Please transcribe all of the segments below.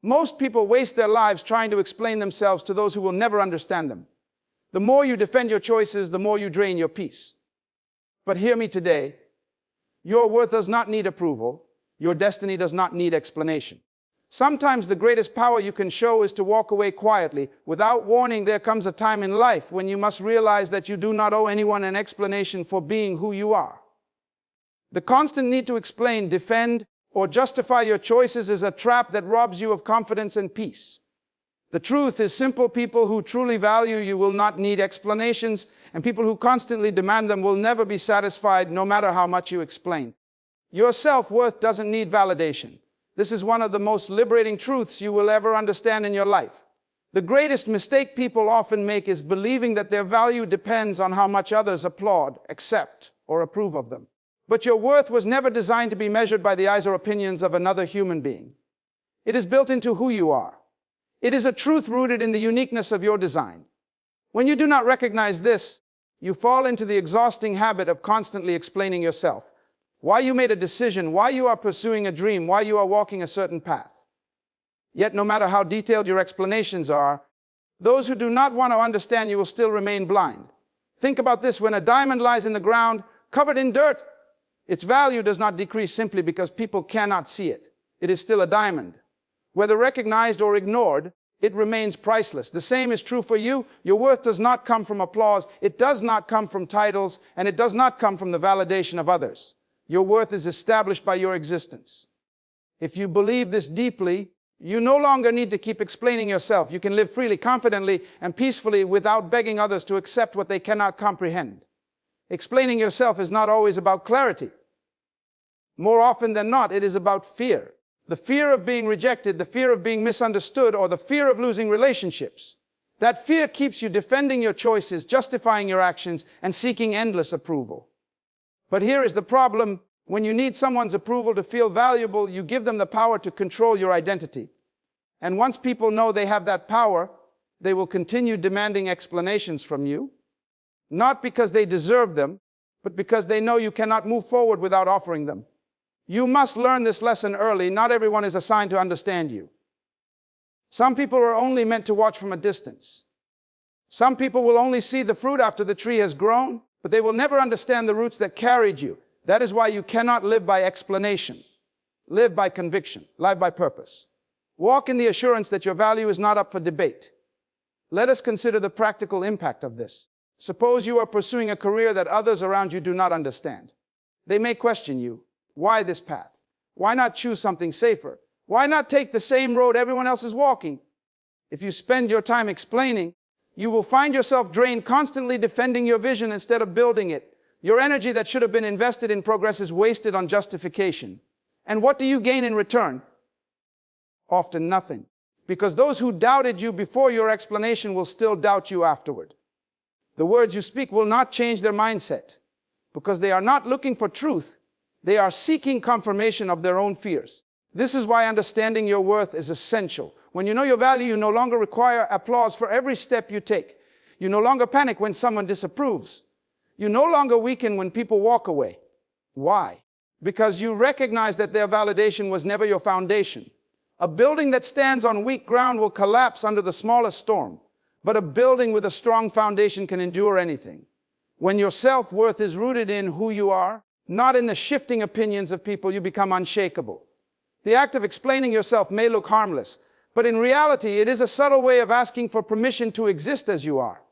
Most people waste their lives trying to explain themselves to those who will never understand them. The more you defend your choices, the more you drain your peace. But hear me today. Your worth does not need approval. Your destiny does not need explanation. Sometimes the greatest power you can show is to walk away quietly. Without warning, there comes a time in life when you must realize that you do not owe anyone an explanation for being who you are. The constant need to explain, defend, or justify your choices is a trap that robs you of confidence and peace. The truth is simple. People who truly value you will not need explanations, and people who constantly demand them will never be satisfied, no matter how much you explain. Your self-worth doesn't need validation. This is one of the most liberating truths you will ever understand in your life. The greatest mistake people often make is believing that their value depends on how much others applaud, accept, or approve of them. But your worth was never designed to be measured by the eyes or opinions of another human being. It is built into who you are. It is a truth rooted in the uniqueness of your design. When you do not recognize this, you fall into the exhausting habit of constantly explaining yourself. Why you made a decision, why you are pursuing a dream, why you are walking a certain path. Yet no matter how detailed your explanations are, those who do not want to understand you will still remain blind. Think about this: when a diamond lies in the ground, covered in dirt, its value does not decrease simply because people cannot see it. It is still a diamond. Whether recognized or ignored, it remains priceless. The same is true for you. Your worth does not come from applause. It does not come from titles, and it does not come from the validation of others. Your worth is established by your existence. If you believe this deeply, you no longer need to keep explaining yourself. You can live freely, confidently, and peacefully without begging others to accept what they cannot comprehend. Explaining yourself is not always about clarity. More often than not, it is about fear. The fear of being rejected, the fear of being misunderstood, or the fear of losing relationships. That fear keeps you defending your choices, justifying your actions, and seeking endless approval. But here is the problem. When you need someone's approval to feel valuable, you give them the power to control your identity. And once people know they have that power, they will continue demanding explanations from you. Not because they deserve them, but because they know you cannot move forward without offering them. You must learn this lesson early. Not everyone is assigned to understand you. Some people are only meant to watch from a distance. Some people will only see the fruit after the tree has grown, but they will never understand the roots that carried you. That is why you cannot live by explanation. Live by conviction. Live by purpose. Walk in the assurance that your value is not up for debate. Let us consider the practical impact of this. Suppose you are pursuing a career that others around you do not understand. They may question you. Why this path? Why not choose something safer? Why not take the same road everyone else is walking? If you spend your time explaining, you will find yourself drained, constantly defending your vision instead of building it. Your energy that should have been invested in progress is wasted on justification. And what do you gain in return? Often nothing. Because those who doubted you before your explanation will still doubt you afterward. The words you speak will not change their mindset. Because they are not looking for truth. They are seeking confirmation of their own fears. This is why understanding your worth is essential. When you know your value, you no longer require applause for every step you take. You no longer panic when someone disapproves. You no longer weaken when people walk away. Why? Because you recognize that their validation was never your foundation. A building that stands on weak ground will collapse under the smallest storm, but a building with a strong foundation can endure anything. When your self-worth is rooted in who you are, not in the shifting opinions of people, you become unshakable. The act of explaining yourself may look harmless, but in reality, it is a subtle way of asking for permission to exist as you are.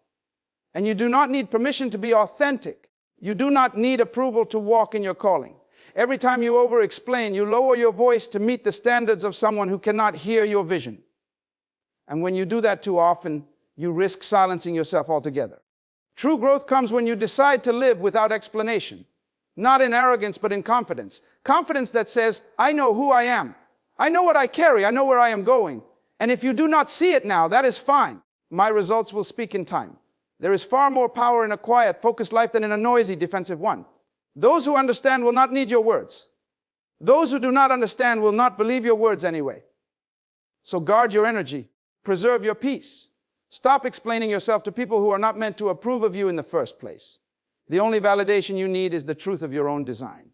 And you do not need permission to be authentic. You do not need approval to walk in your calling. Every time you over-explain, you lower your voice to meet the standards of someone who cannot hear your vision. And when you do that too often, you risk silencing yourself altogether. True growth comes when you decide to live without explanation. Not in arrogance, but in confidence. Confidence that says, I know who I am. I know what I carry. I know where I am going. And if you do not see it now, that is fine. My results will speak in time. There is far more power in a quiet, focused life than in a noisy, defensive one. Those who understand will not need your words. Those who do not understand will not believe your words anyway. So guard your energy. Preserve your peace. Stop explaining yourself to people who are not meant to approve of you in the first place. The only validation you need is the truth of your own design.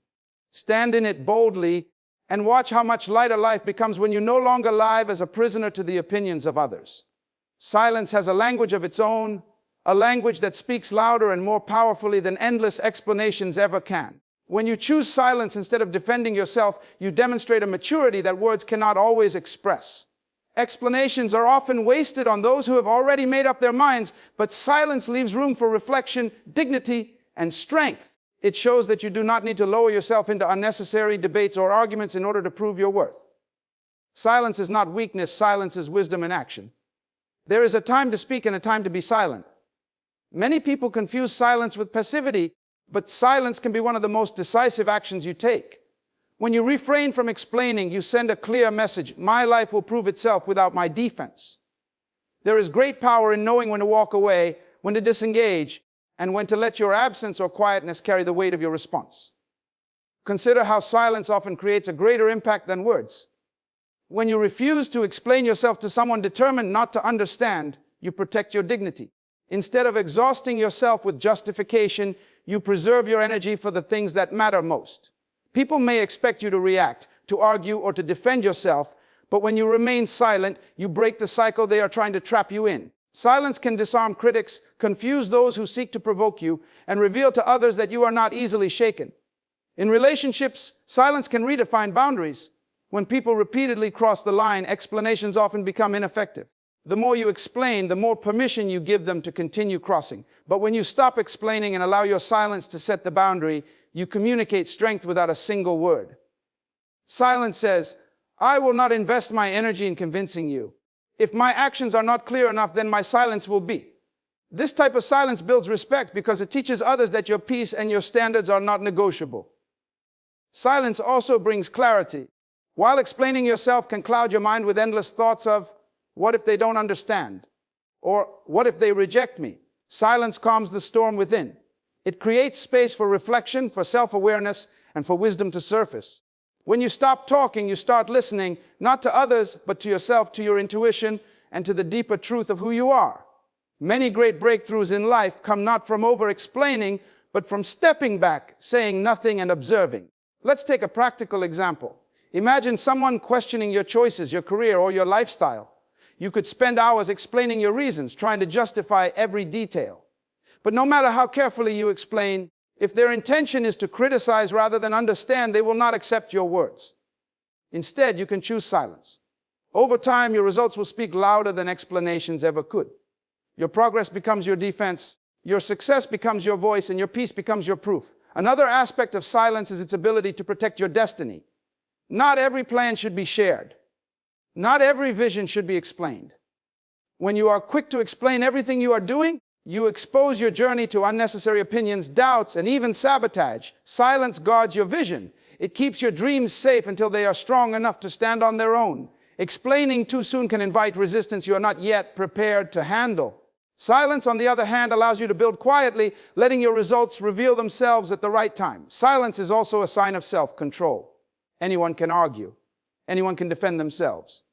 Stand in it boldly And watch how much lighter life becomes when you no longer live as a prisoner to the opinions of others. Silence has a language of its own, a language that speaks louder and more powerfully than endless explanations ever can. When you choose silence instead of defending yourself, you demonstrate a maturity that words cannot always express. Explanations are often wasted on those who have already made up their minds, but silence leaves room for reflection, dignity, and strength. It shows that you do not need to lower yourself into unnecessary debates or arguments in order to prove your worth. Silence is not weakness, silence is wisdom in action. There is a time to speak and a time to be silent. Many people confuse silence with passivity, but silence can be one of the most decisive actions you take. When you refrain from explaining, you send a clear message: my life will prove itself without my defense. There is great power in knowing when to walk away, when to disengage, and when to let your absence or quietness carry the weight of your response. Consider how silence often creates a greater impact than words. When you refuse to explain yourself to someone determined not to understand, you protect your dignity. Instead of exhausting yourself with justification, you preserve your energy for the things that matter most. People may expect you to react, to argue, or to defend yourself, but when you remain silent, you break the cycle they are trying to trap you in. Silence can disarm critics, confuse those who seek to provoke you, and reveal to others that you are not easily shaken. In relationships, silence can redefine boundaries. When people repeatedly cross the line, explanations often become ineffective. The more you explain, the more permission you give them to continue crossing. But when you stop explaining and allow your silence to set the boundary, you communicate strength without a single word. Silence says, I will not invest my energy in convincing you. If my actions are not clear enough, then my silence will be. This type of silence builds respect because it teaches others that your peace and your standards are not negotiable. Silence also brings clarity. While explaining yourself can cloud your mind with endless thoughts of, what if they don't understand? Or what if they reject me? Silence calms the storm within. It creates space for reflection, for self-awareness, and for wisdom to surface. When you stop talking, you start listening, not to others, but to yourself, to your intuition, and to the deeper truth of who you are. Many great breakthroughs in life come not from over-explaining, but from stepping back, saying nothing, and observing. Let's take a practical example. Imagine someone questioning your choices, your career, or your lifestyle. You could spend hours explaining your reasons, trying to justify every detail. But no matter how carefully you explain, if their intention is to criticize rather than understand, they will not accept your words. Instead, you can choose silence. Over time, your results will speak louder than explanations ever could. Your progress becomes your defense, your success becomes your voice, and your peace becomes your proof. Another aspect of silence is its ability to protect your destiny. Not every plan should be shared. Not every vision should be explained. When you are quick to explain everything you are doing, you expose your journey to unnecessary opinions, doubts, and even sabotage. Silence guards your vision. It keeps your dreams safe until they are strong enough to stand on their own. Explaining too soon can invite resistance you are not yet prepared to handle. Silence, on the other hand, allows you to build quietly, letting your results reveal themselves at the right time. Silence is also a sign of self-control. Anyone can argue. Anyone can defend themselves.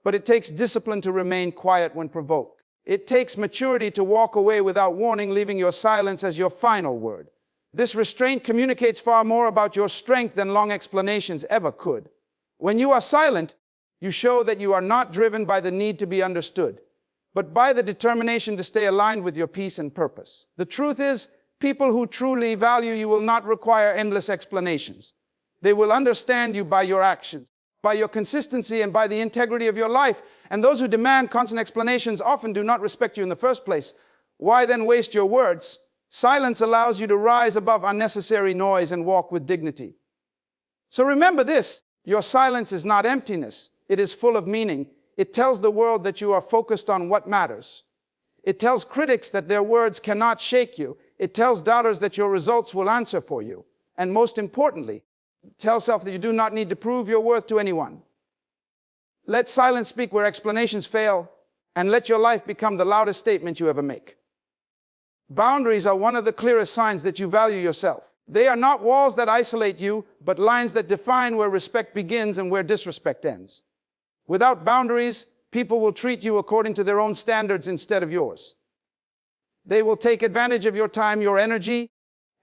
But it takes discipline to remain quiet when provoked. It takes maturity to walk away without warning, leaving your silence as your final word. This restraint communicates far more about your strength than long explanations ever could. When you are silent, you show that you are not driven by the need to be understood, but by the determination to stay aligned with your peace and purpose. The truth is, people who truly value you will not require endless explanations. They will understand you by your actions, by your consistency, and by the integrity of your life. And those who demand constant explanations often do not respect you in the first place. Why then waste your words? Silence allows you to rise above unnecessary noise and walk with dignity. So remember this, your silence is not emptiness. It is full of meaning. It tells the world that you are focused on what matters. It tells critics that their words cannot shake you. It tells doubters that your results will answer for you. And most importantly, tell self that you do not need to prove your worth to anyone. Let silence speak where explanations fail, and let your life become the loudest statement you ever make. Boundaries are one of the clearest signs that you value yourself. They are not walls that isolate you, but lines that define where respect begins and where disrespect ends. Without boundaries, people will treat you according to their own standards instead of yours. They will take advantage of your time, your energy,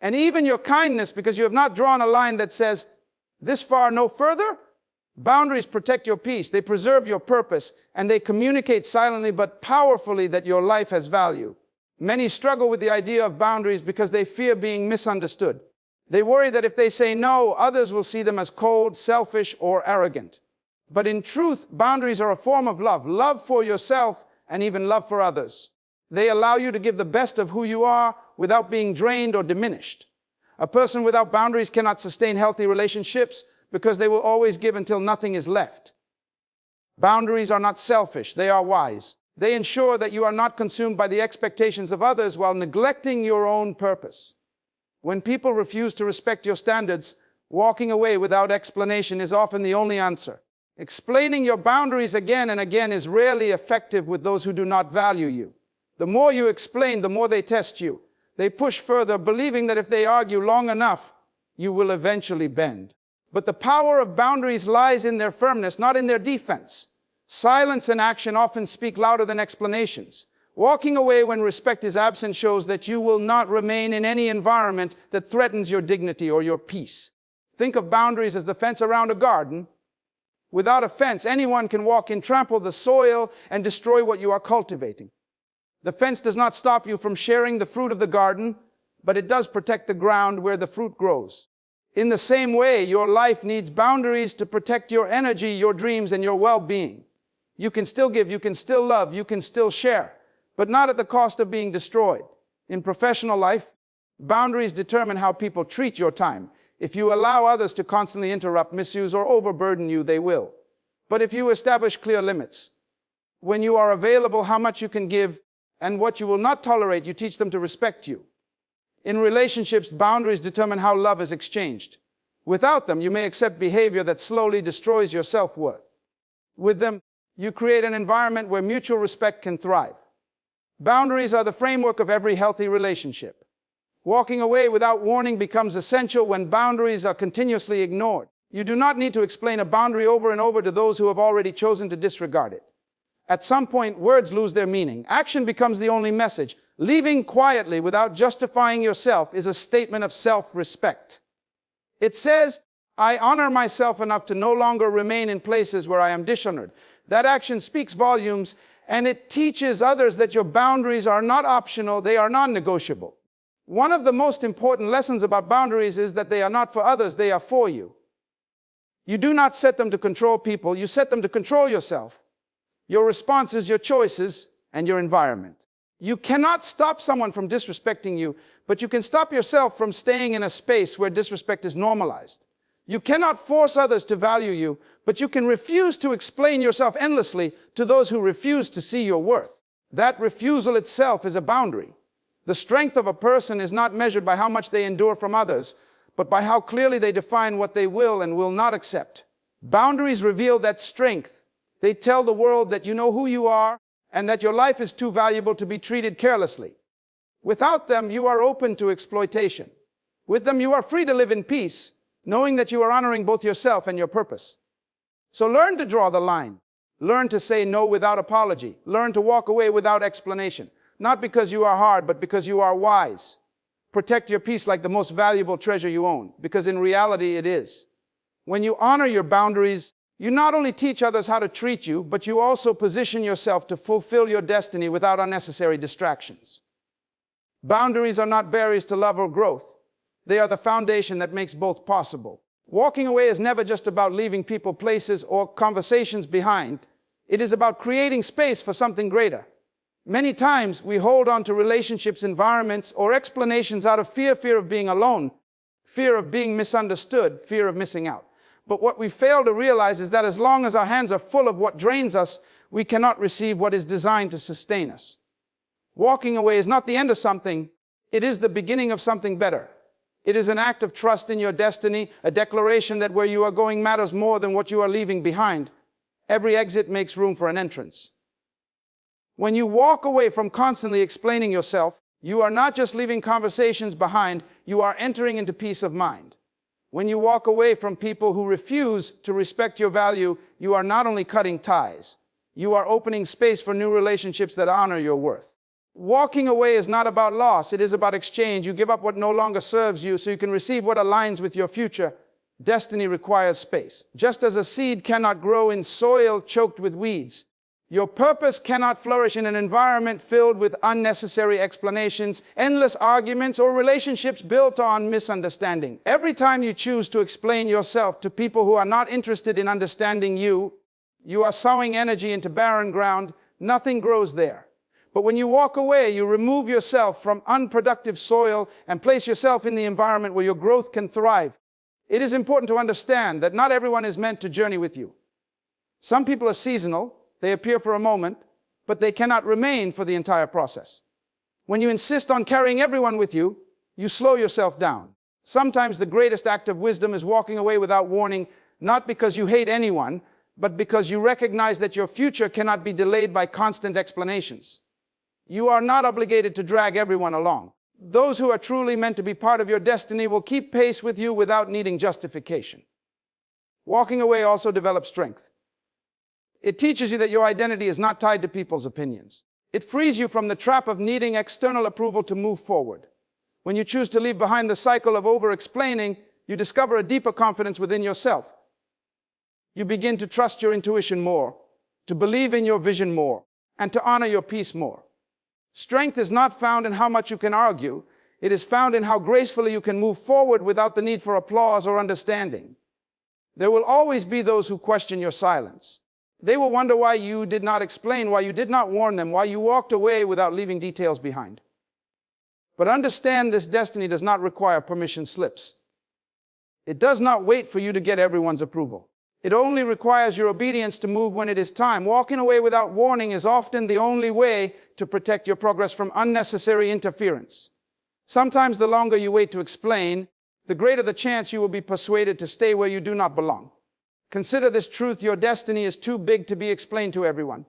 and even your kindness because you have not drawn a line that says, this far, no further. Boundaries protect your peace, they preserve your purpose, and they communicate silently but powerfully that your life has value. Many struggle with the idea of boundaries because they fear being misunderstood. They worry that if they say no, others will see them as cold, selfish, or arrogant. But in truth, boundaries are a form of love, love for yourself and even love for others. They allow you to give the best of who you are without being drained or diminished. A person without boundaries cannot sustain healthy relationships because they will always give until nothing is left. Boundaries are not selfish, they are wise. They ensure that you are not consumed by the expectations of others while neglecting your own purpose. When people refuse to respect your standards, walking away without explanation is often the only answer. Explaining your boundaries again and again is rarely effective with those who do not value you. The more you explain, the more they test you. They push further, believing that if they argue long enough, you will eventually bend. But the power of boundaries lies in their firmness, not in their defense. Silence and action often speak louder than explanations. Walking away when respect is absent shows that you will not remain in any environment that threatens your dignity or your peace. Think of boundaries as the fence around a garden. Without a fence, anyone can walk in, trample the soil, and destroy what you are cultivating. The fence does not stop you from sharing the fruit of the garden, but it does protect the ground where the fruit grows. In the same way, your life needs boundaries to protect your energy, your dreams, and your well-being. You can still give, you can still love, you can still share, but not at the cost of being destroyed. In professional life, boundaries determine how people treat your time. If you allow others to constantly interrupt, misuse, or overburden you, they will. But if you establish clear limits, when you are available, how much you can give, and what you will not tolerate, you teach them to respect you. In relationships, boundaries determine how love is exchanged. Without them, you may accept behavior that slowly destroys your self-worth. With them, you create an environment where mutual respect can thrive. Boundaries are the framework of every healthy relationship. Walking away without warning becomes essential when boundaries are continuously ignored. You do not need to explain a boundary over and over to those who have already chosen to disregard it. At some point, words lose their meaning. Action becomes the only message. Leaving quietly without justifying yourself is a statement of self-respect. It says, I honor myself enough to no longer remain in places where I am dishonored. That action speaks volumes, and it teaches others that your boundaries are not optional, they are non-negotiable. One of the most important lessons about boundaries is that they are not for others, they are for you. You do not set them to control people, you set them to control yourself. Your responses, your choices, and your environment. You cannot stop someone from disrespecting you, but you can stop yourself from staying in a space where disrespect is normalized. You cannot force others to value you, but you can refuse to explain yourself endlessly to those who refuse to see your worth. That refusal itself is a boundary. The strength of a person is not measured by how much they endure from others, but by how clearly they define what they will and will not accept. Boundaries reveal that strength. They tell the world that you know who you are and that your life is too valuable to be treated carelessly. Without them, you are open to exploitation. With them, you are free to live in peace, knowing that you are honoring both yourself and your purpose. So learn to draw the line. Learn to say no without apology. Learn to walk away without explanation. Not because you are hard, but because you are wise. Protect your peace like the most valuable treasure you own, because in reality it is. When you honor your boundaries, you not only teach others how to treat you, but you also position yourself to fulfill your destiny without unnecessary distractions. Boundaries are not barriers to love or growth. They are the foundation that makes both possible. Walking away is never just about leaving people, places, or conversations behind. It is about creating space for something greater. Many times we hold on to relationships, environments, or explanations out of fear of being alone, fear of being misunderstood, fear of missing out. But what we fail to realize is that as long as our hands are full of what drains us, we cannot receive what is designed to sustain us. Walking away is not the end of something, it is the beginning of something better. It is an act of trust in your destiny, a declaration that where you are going matters more than what you are leaving behind. Every exit makes room for an entrance. When you walk away from constantly explaining yourself, you are not just leaving conversations behind, you are entering into peace of mind. When you walk away from people who refuse to respect your value, you are not only cutting ties, you are opening space for new relationships that honor your worth. Walking away is not about loss, it is about exchange. You give up what no longer serves you so you can receive what aligns with your future. Destiny requires space. Just as a seed cannot grow in soil choked with weeds, your purpose cannot flourish in an environment filled with unnecessary explanations, endless arguments, or relationships built on misunderstanding. Every time you choose to explain yourself to people who are not interested in understanding you, you are sowing energy into barren ground. Nothing grows there. But when you walk away, you remove yourself from unproductive soil and place yourself in the environment where your growth can thrive. It is important to understand that not everyone is meant to journey with you. Some people are seasonal. They appear for a moment, but they cannot remain for the entire process. When you insist on carrying everyone with you, you slow yourself down. Sometimes the greatest act of wisdom is walking away without warning, not because you hate anyone, but because you recognize that your future cannot be delayed by constant explanations. You are not obligated to drag everyone along. Those who are truly meant to be part of your destiny will keep pace with you without needing justification. Walking away also develops strength. It teaches you that your identity is not tied to people's opinions. It frees you from the trap of needing external approval to move forward. When you choose to leave behind the cycle of over-explaining, you discover a deeper confidence within yourself. You begin to trust your intuition more, to believe in your vision more, and to honor your peace more. Strength is not found in how much you can argue. It is found in how gracefully you can move forward without the need for applause or understanding. There will always be those who question your silence. They will wonder why you did not explain, why you did not warn them, why you walked away without leaving details behind. But understand, this destiny does not require permission slips. It does not wait for you to get everyone's approval. It only requires your obedience to move when it is time. Walking away without warning is often the only way to protect your progress from unnecessary interference. Sometimes the longer you wait to explain, the greater the chance you will be persuaded to stay where you do not belong. Consider this truth: your destiny is too big to be explained to everyone.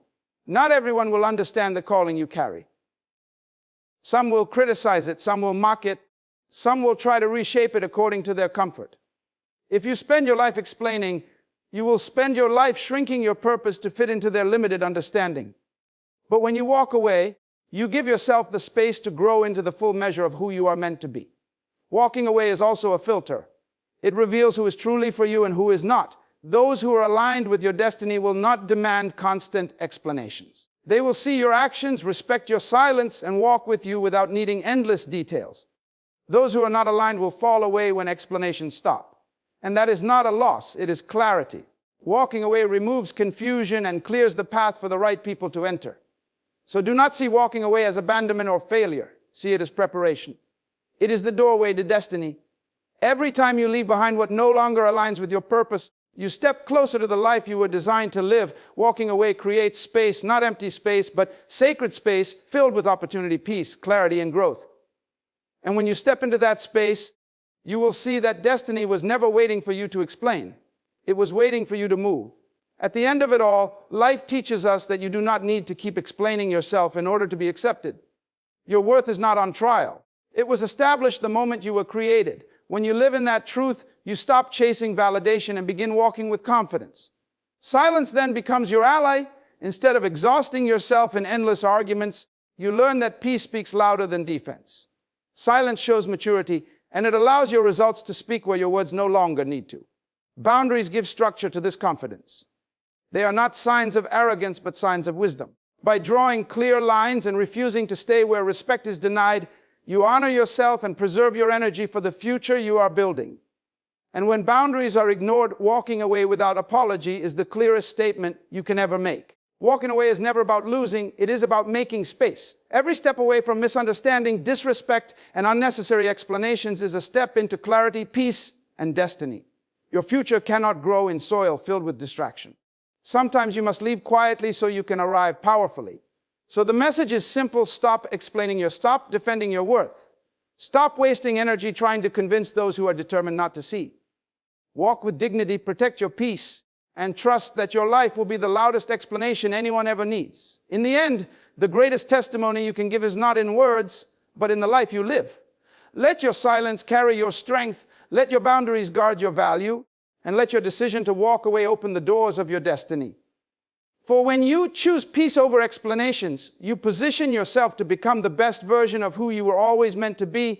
Not everyone will understand the calling you carry. Some will criticize it, some will mock it, some will try to reshape it according to their comfort. If you spend your life explaining, you will spend your life shrinking your purpose to fit into their limited understanding. But when you walk away, you give yourself the space to grow into the full measure of who you are meant to be. Walking away is also a filter. It reveals who is truly for you and who is not. Those who are aligned with your destiny will not demand constant explanations. They will see your actions, respect your silence, and walk with you without needing endless details. Those who are not aligned will fall away when explanations stop. And that is not a loss, it is clarity. Walking away removes confusion and clears the path for the right people to enter. So do not see walking away as abandonment or failure. See it as preparation. It is the doorway to destiny. Every time you leave behind what no longer aligns with your purpose, you step closer to the life you were designed to live. Walking away creates space, not empty space, but sacred space filled with opportunity, peace, clarity, and growth. And when you step into that space, you will see that destiny was never waiting for you to explain. It was waiting for you to move. At the end of it all, life teaches us that you do not need to keep explaining yourself in order to be accepted. Your worth is not on trial. It was established the moment you were created. When you live in that truth, you stop chasing validation and begin walking with confidence. Silence then becomes your ally. Instead of exhausting yourself in endless arguments, you learn that peace speaks louder than defense. Silence shows maturity, and it allows your results to speak where your words no longer need to. Boundaries give structure to this confidence. They are not signs of arrogance, but signs of wisdom. By drawing clear lines and refusing to stay where respect is denied, you honor yourself and preserve your energy for the future you are building. And when boundaries are ignored, walking away without apology is the clearest statement you can ever make. Walking away is never about losing, it is about making space. Every step away from misunderstanding, disrespect, and unnecessary explanations is a step into clarity, peace, and destiny. Your future cannot grow in soil filled with distraction. Sometimes you must leave quietly so you can arrive powerfully. So the message is simple: stop stop defending your worth. Stop wasting energy trying to convince those who are determined not to see. Walk with dignity, protect your peace, and trust that your life will be the loudest explanation anyone ever needs. In the end, the greatest testimony you can give is not in words, but in the life you live. Let your silence carry your strength, let your boundaries guard your value, and let your decision to walk away open the doors of your destiny. For when you choose peace over explanations, you position yourself to become the best version of who you were always meant to be.